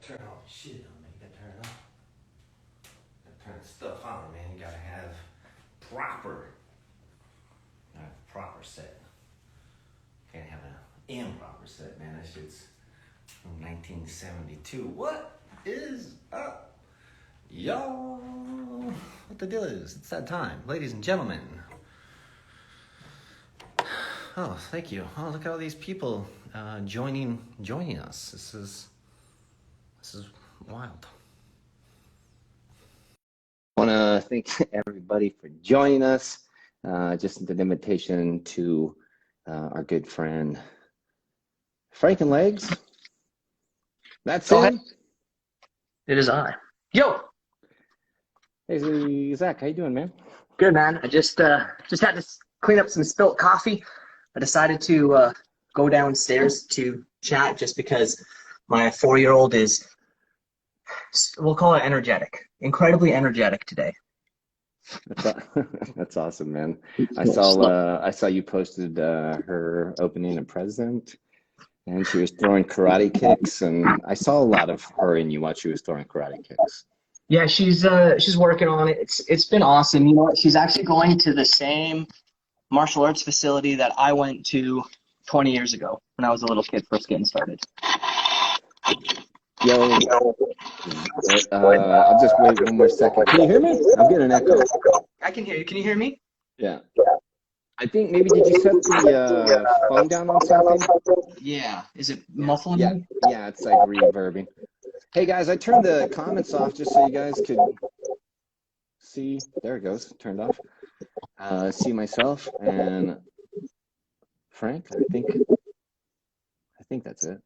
Turn all the shit on, man. You gotta turn it on. Gotta turn stuff on, man. You gotta have proper, proper set. Can't have an improper set, man. That shit's from 1972. What is up, y'all? What the deal is? It's that time, ladies and gentlemen. Oh, thank you. Oh, look at all these people joining us. This is wild. I want to thank everybody for joining us. Just an invitation to our good friend Frankenlegs. That's him. It is I. Yo. Hey Zach, how you doing, man? Good, man. I just had to clean up some spilt coffee. I decided to go downstairs to chat just because my 4-year-old is, we'll call it energetic, incredibly energetic today. That's awesome, man. I saw you posted her opening a present, and she was throwing karate kicks, and I saw a lot of her in you while she was throwing karate kicks. Yeah, she's working on it. It's been awesome. You know what? She's actually going to the same martial arts facility that I went to 20 years ago when I was a little kid first getting started. Yo, I'll just wait one more second. Can you hear me? I'm getting an echo. I can hear you. Can you hear me? Yeah. I think maybe did you set the phone down on something? Yeah. Is it muffling? Yeah. Yeah, it's like reverbing. Hey guys, I turned the comments off just so you guys could see. There it goes. Turned off. See myself and Frank. I think that's it.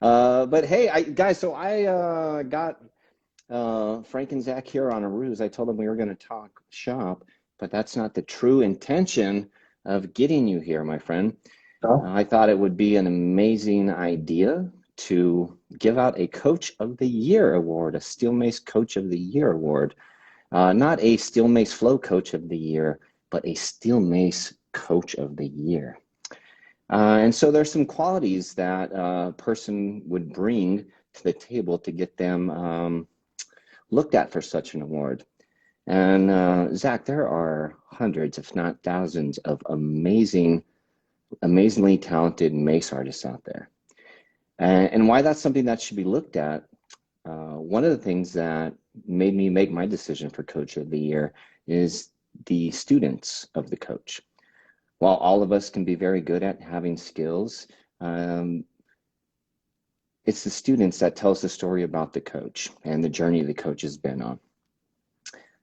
But hey, guys, so I got Frank and Zach here on a ruse. I told them we were going to talk shop, but that's not the true intention of getting you here, my friend. Oh. I thought it would be an amazing idea to give out a Coach of the Year award, a Steel Mace Coach of the Year award. Not a Steel Mace Flow Coach of the Year, but a Steel Mace Coach of the Year. And so there's some qualities that a person would bring to the table to get them looked at for such an award. And Zach, there are hundreds, if not thousands, of amazingly talented mace artists out there. And why that's something that should be looked at, one of the things that made me make my decision for Coach of the Year is the students of the coach. While all of us can be very good at having skills, it's the students that tells the story about the coach and the journey the coach has been on.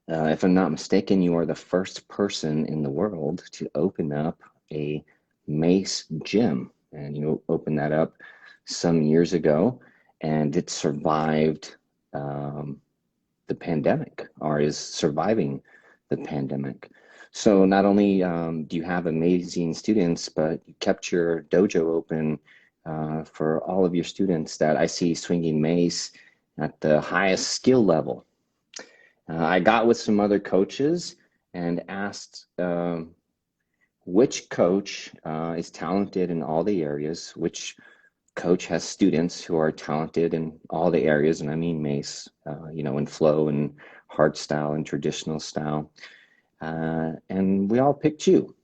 If I'm not mistaken, you are the first person in the world to open up a mace gym, and you opened that up some years ago, and it survived the pandemic, or is surviving the pandemic. So not only do you have amazing students, but you kept your dojo open for all of your students that I see swinging mace at the highest skill level. I got with some other coaches and asked which coach is talented in all the areas, which coach has students who are talented in all the areas, and I mean mace, in flow and hard style and traditional style. And we all picked you.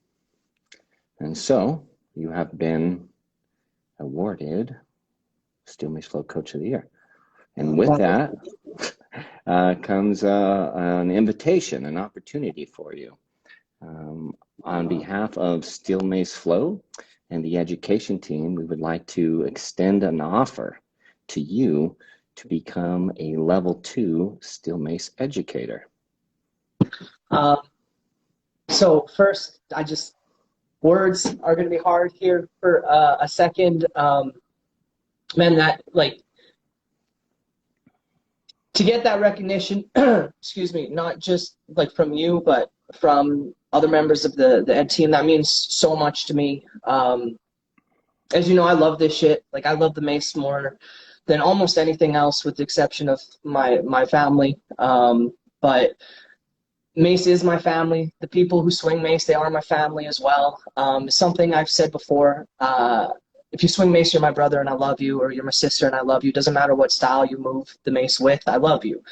And so you have been awarded Steel Mace Flow Coach of the Year. And with that comes an invitation, an opportunity for you. On behalf of Steel Mace Flow and the education team, we would like to extend an offer to you to become a level 2 Steel Mace educator. So first, words are going to be hard here for a second. Man, to get that recognition, excuse me, not just from you, but from other members of the ed team, that means so much to me. As you know, I love this shit. I love the mace more than almost anything else, with the exception of my family. But mace is my family. The people who swing mace, they are my family as well. Something I've said before, if you swing mace, you're my brother and I love you, or you're my sister and I love you. Doesn't matter what style you move the mace with, I love you.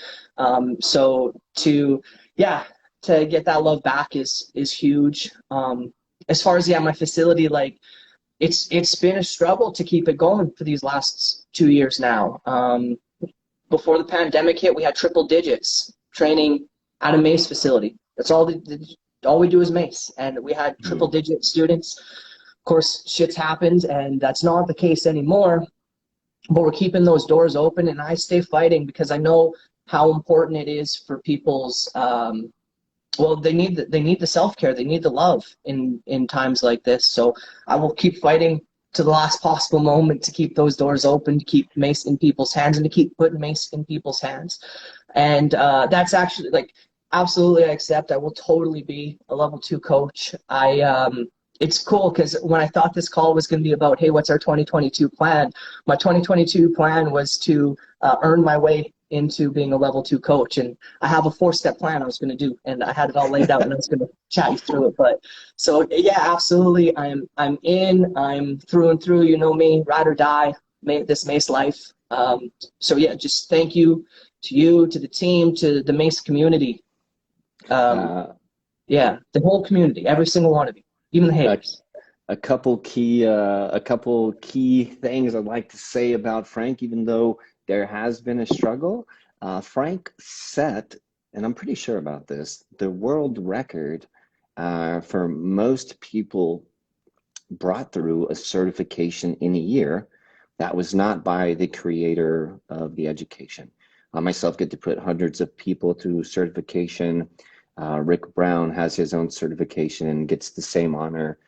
So yeah, to get that love back is huge. As far as, yeah, my facility, like, it's been a struggle to keep it going for these last 2 years now. Before the pandemic hit, we had triple digits training at a mace facility. That's all we do is mace, and we had triple Mm. digit students. Of course, shit's happened, and that's not the case anymore. But we're keeping those doors open, and I stay fighting because I know how important it is for people's. Well, they need the self care, they need the love in times like this. So I will keep fighting to the last possible moment to keep those doors open, to keep mace in people's hands, and to keep putting mace in people's hands. And that's actually, like, absolutely, I accept. I will totally be a level 2 coach. It's cool because when I thought this call was going to be about, hey, what's our 2022 plan? My 2022 plan was to earn my way into being a level 2 coach, and I have a 4-step plan I was going to do, and I had it all laid out, and I was going to chat you through it. But so yeah, absolutely, I'm through and through. You know me, ride or die, this Mace life. So yeah, just thank you, to the team, to the Mace community. Uh, Yeah, the whole community, every single one of you, even the a, haters. a couple key things I'd like to say about Frank, even though there has been a struggle. Frank set, and I'm pretty sure about this, the world record for most people brought through a certification in a year that was not by the creator of the education. I myself get to put hundreds of people through certification. Rick Brown has his own certification and gets the same honor.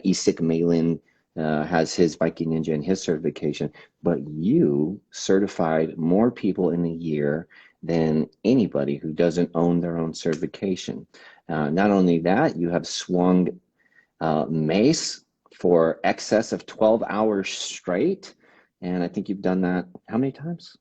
Isaac Malin has his Viking Ninja and his certification. But you certified more people in a year than anybody who doesn't own their own certification. Not only that, you have swung mace for excess of 12 hours straight. And I think you've done that how many times?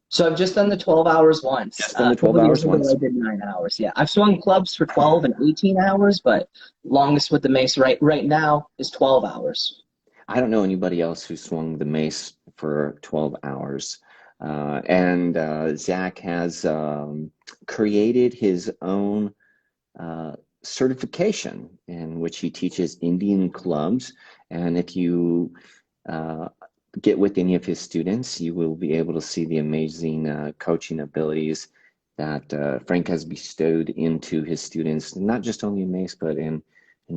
So I've just done the 12 hours once. Just done the A 12 couple of hours years ago, once. I did 9 hours. Yeah, I've swung clubs for 12 and 18 hours, but longest with the mace right now is 12 hours. I don't know anybody else who swung the mace for 12 hours. And Zach has created his own certification in which he teaches Indian clubs. And if you uh, get with any of his students, you will be able to see the amazing coaching abilities that Frank has bestowed into his students, not just only in mace, but in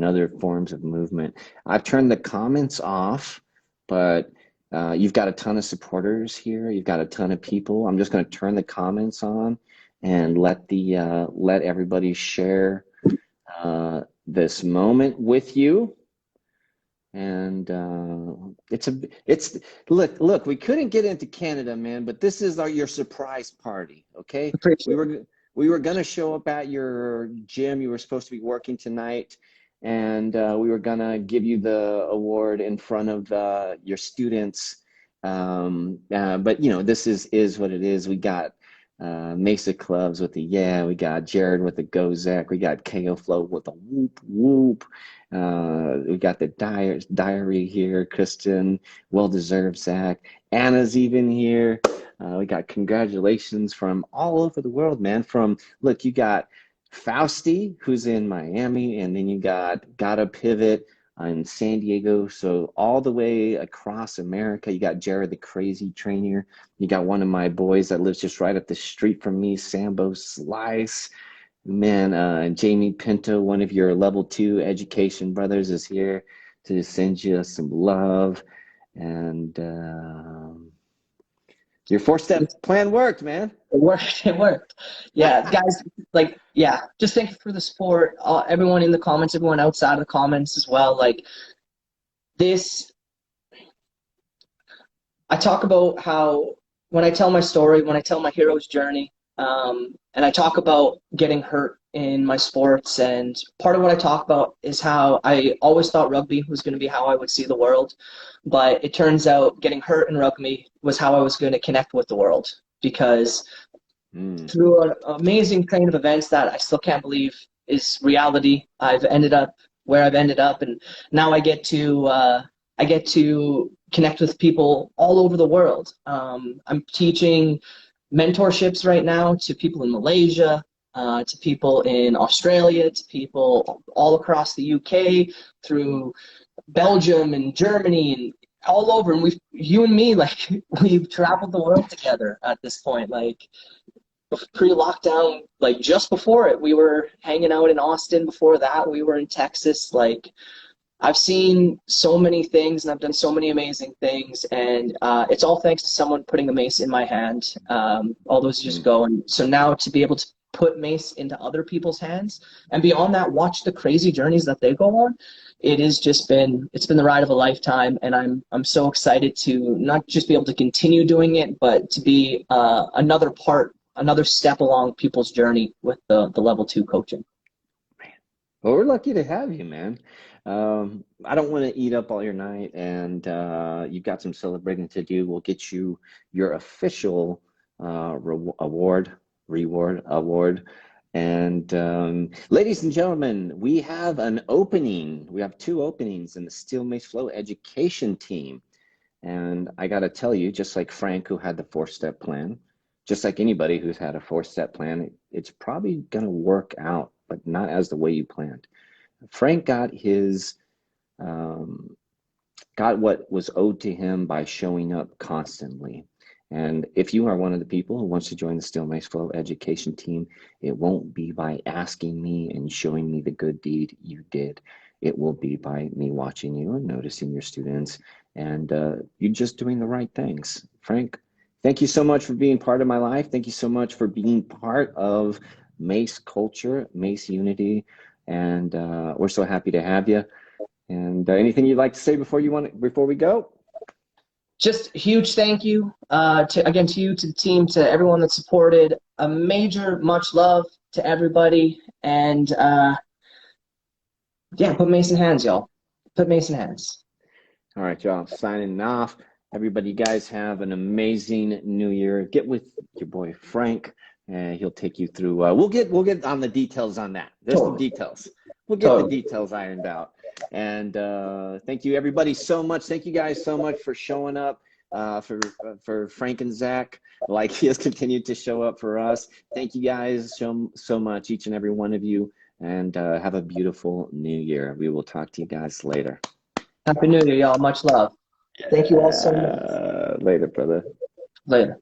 other forms of movement. I've turned the comments off, but you've got a ton of supporters here. You've got a ton of people. I'm just going to turn the comments on and let everybody share this moment with you. And it's look, we couldn't get into Canada, man, but this is your surprise party. Okay, we Appreciate it. were we were gonna show up at your gym. You were supposed to be working tonight, and we were gonna give you the award in front of your students. But you know, this is what it is. We got Mesa Clubs with the yeah, we got Jared with the Go Zach, we got KO Flow with the whoop whoop. We got the diary here, Kristen, well deserved, Zach. Anna's even here. We got congratulations from all over the world, man. From look, you got Fausti, who's in Miami, and then you got Gotta Pivot in San Diego. So all the way across America, you got Jared the Crazy Trainer. You got one of my boys that lives just right up the street from me, Sambo Slice. Man, Jamie Pinto, one of your level 2 education brothers, is here to send you some love. And your 4-step plan worked, man. It worked. It worked. Yeah, guys, like, yeah, just thank you for the support. Everyone in the comments, everyone outside of the comments as well. Like, this, I talk about how when I tell my story, when I tell my hero's journey, and I talk about getting hurt in my sports, and part of what I talk about is how I always thought rugby was going to be how I would see the world, but it turns out getting hurt in rugby was how I was going to connect with the world, because Mm. through an amazing train of events that I still can't believe is reality, I've ended up where I've ended up, and now I get to connect with people all over the world. I'm teaching mentorships right now to people in Malaysia, to people in Australia, to people all across the UK, through Belgium and Germany and all over. And you and me, like, we've traveled the world together at this point. Like, pre-lockdown, like just before it, we were hanging out in Austin. Before that, we were in Texas. Like, I've seen so many things and I've done so many amazing things, and it's all thanks to someone putting a mace in my hand all those years ago. And so now to be able to put mace into other people's hands, and beyond that, watch the crazy journeys that they go on, it's been the ride of a lifetime. And I'm so excited to not just be able to continue doing it, but to be another step along people's journey with the level 2 coaching. Well, we're lucky to have you, man. I don't want to eat up all your night, and you've got some celebrating to do. We'll get you your official reward. And ladies and gentlemen, we have an opening. We have 2 openings in the Steel Mace Flow education team. And I got to tell you, just like Frank, who had the 4-step plan, just like anybody who's had a 4-step plan, it's probably going to work out, but not as the way you planned. Frank got his, got what was owed to him by showing up constantly. And if you are one of the people who wants to join the Steel Mace Flow education team, it won't be by asking me and showing me the good deed you did. It will be by me watching you and noticing your students, and you just doing the right things. Frank, thank you so much for being part of my life. Thank you so much for being part of Mace culture, Mace unity, and we're so happy to have you. And anything you'd like to say before we go? Just a huge thank you to you, to the team, to everyone that supported. A major much love to everybody, and yeah, put mace in hands, y'all. Put mace in hands. All right, y'all, signing off. Everybody, you guys have an amazing new year. Get with your boy Frank, and he'll take you through. We'll get on the details on that. There's some details. We'll get the details ironed out. And thank you, everybody, so much. Thank you guys so much for showing up for Frank and Zach, like he has continued to show up for us. Thank you guys so much, each and every one of you, and have a beautiful new year. We will talk to you guys later. Happy New Year, y'all. Much love. Thank you all so much. Later, brother. Later.